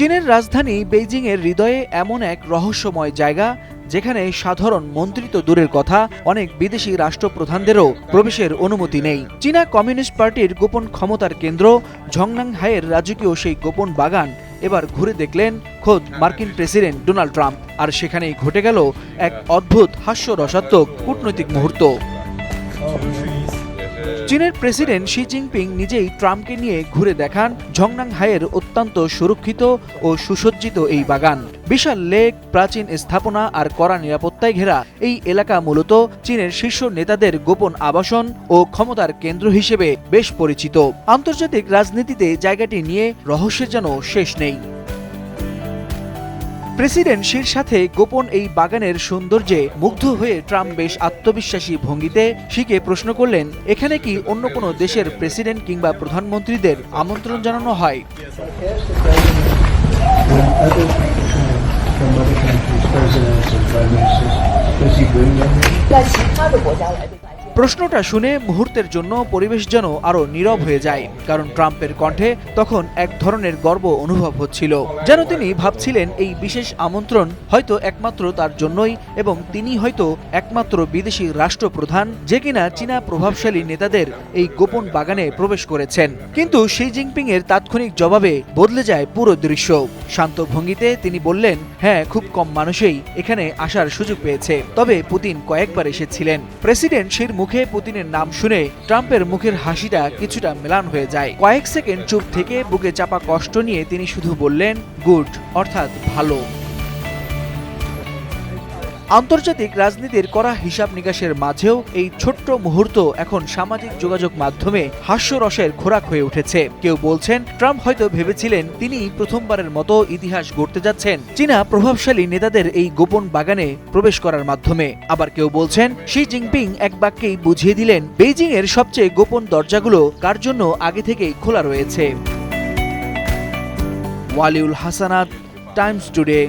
চীনের রাজধানী বেইজিংয়ের হৃদয়ে এমন এক রহস্যময় জায়গা যেখানে সাধারণ মন্ত্রী তো দূরের কথা, অনেক বিদেশি রাষ্ট্রপ্রধানদেরও প্রবেশের অনুমতি নেই। চীনা কমিউনিস্ট পার্টির গোপন ক্ষমতার কেন্দ্র ঝংনাংহাইয়ের রাজকীয় সেই গোপন বাগান এবার ঘুরে দেখলেন খোদ মার্কিন প্রেসিডেন্ট ডোনাল্ড ট্রাম্প। আর সেখানেই ঘটে গেল এক অদ্ভুত হাস্যরসাত্মক কূটনৈতিক মুহূর্ত। চীনের প্রেসিডেন্ট শি জিনপিং নিজেই ট্রাম্পকে নিয়ে ঘুরে দেখান ঝংনাংহাইয়ের অত্যন্ত সুরক্ষিত ও সুসজ্জিত এই বাগান। বিশাল লেক, প্রাচীন স্থাপনা আর কড়া নিরাপত্তায় ঘেরা এই এলাকা মূলত চীনের শীর্ষ নেতাদের গোপন আবাসন ও ক্ষমতার কেন্দ্র হিসেবে বেশ পরিচিত। আন্তর্জাতিক রাজনীতিতে জায়গাটি নিয়ে রহস্যের যেন শেষ নেই। প্রেসিডেন্ট শির সাথে গোপন এই বাগানের সৌন্দর্যে মুগ্ধ হয়ে ট্রাম্প বেশ আত্মবিশ্বাসী ভঙ্গিতে শিকে প্রশ্ন করলেন, এখানে কি অন্য কোনো দেশের প্রেসিডেন্ট কিংবা প্রধানমন্ত্রীদের আমন্ত্রণ জানানো হয়? প্রশ্নটা শুনে মুহূর্তের জন্য পরিবেশ যেন আরো নীরব হয়ে যায়, কারণ ট্রাম্পের কণ্ঠে তখন এক ধরনের গর্ব অনুভব হচ্ছিল, যেন তিনি ভাবছিলেন এই বিশেষ আমন্ত্রণ হয়তো একমাত্র তার জন্যই, এবং তিনি হয়তো একমাত্র বিদেশি রাষ্ট্রপ্রধান যে কিনা চীনা প্রভাবশালী নেতাদের এই গোপন বাগানে প্রবেশ করেছেন। কিন্তু শি জিনপিং এর তাৎক্ষণিক জবাবে বদলে যায় পুরো দৃশ্য। শান্ত ভঙ্গিতে তিনি বললেন, হ্যাঁ, খুব কম মানুষই এখানে আসার সুযোগ পেয়েছে, তবে পুতিন কয়েকবার এসেছিলেন। প্রেসিডেন্ট শির মুখে পুতিনের নাম শুনে ট্রাম্পের মুখের হাসিটা কিছুটা ম্লান হয়ে যায়। কয়েক সেকেন্ড চুপ থেকে বুকে চাপা কষ্ট নিয়ে তিনি শুধু বললেন, গুড, অর্থাৎ ভালো। আন্তর্জাতিক রাজনীতির কড়া হিসাব নিকাশের মাঝেও এই ছোট্ট মুহূর্ত এখন সামাজিক যোগাযোগ মাধ্যমে হাস্যরসের খোরাক হয়ে উঠেছে। কেউ বলছেন ট্রাম্প হয়তো ভেবেছিলেন তিনি প্রথমবারের মতো ইতিহাস গড়তে যাচ্ছেন চীনা প্রভাবশালী নেতাদের এই গোপন বাগানে প্রবেশ করার মাধ্যমে। আবার কেউ বলছেন শি জিনপিং এক বাক্যেই বুঝিয়ে দিলেন বেইজিং এর সবচেয়ে গোপন দরজাগুলো কার জন্য আগে থেকেই খোলা রয়েছে। Waliul Hasnat, Times today.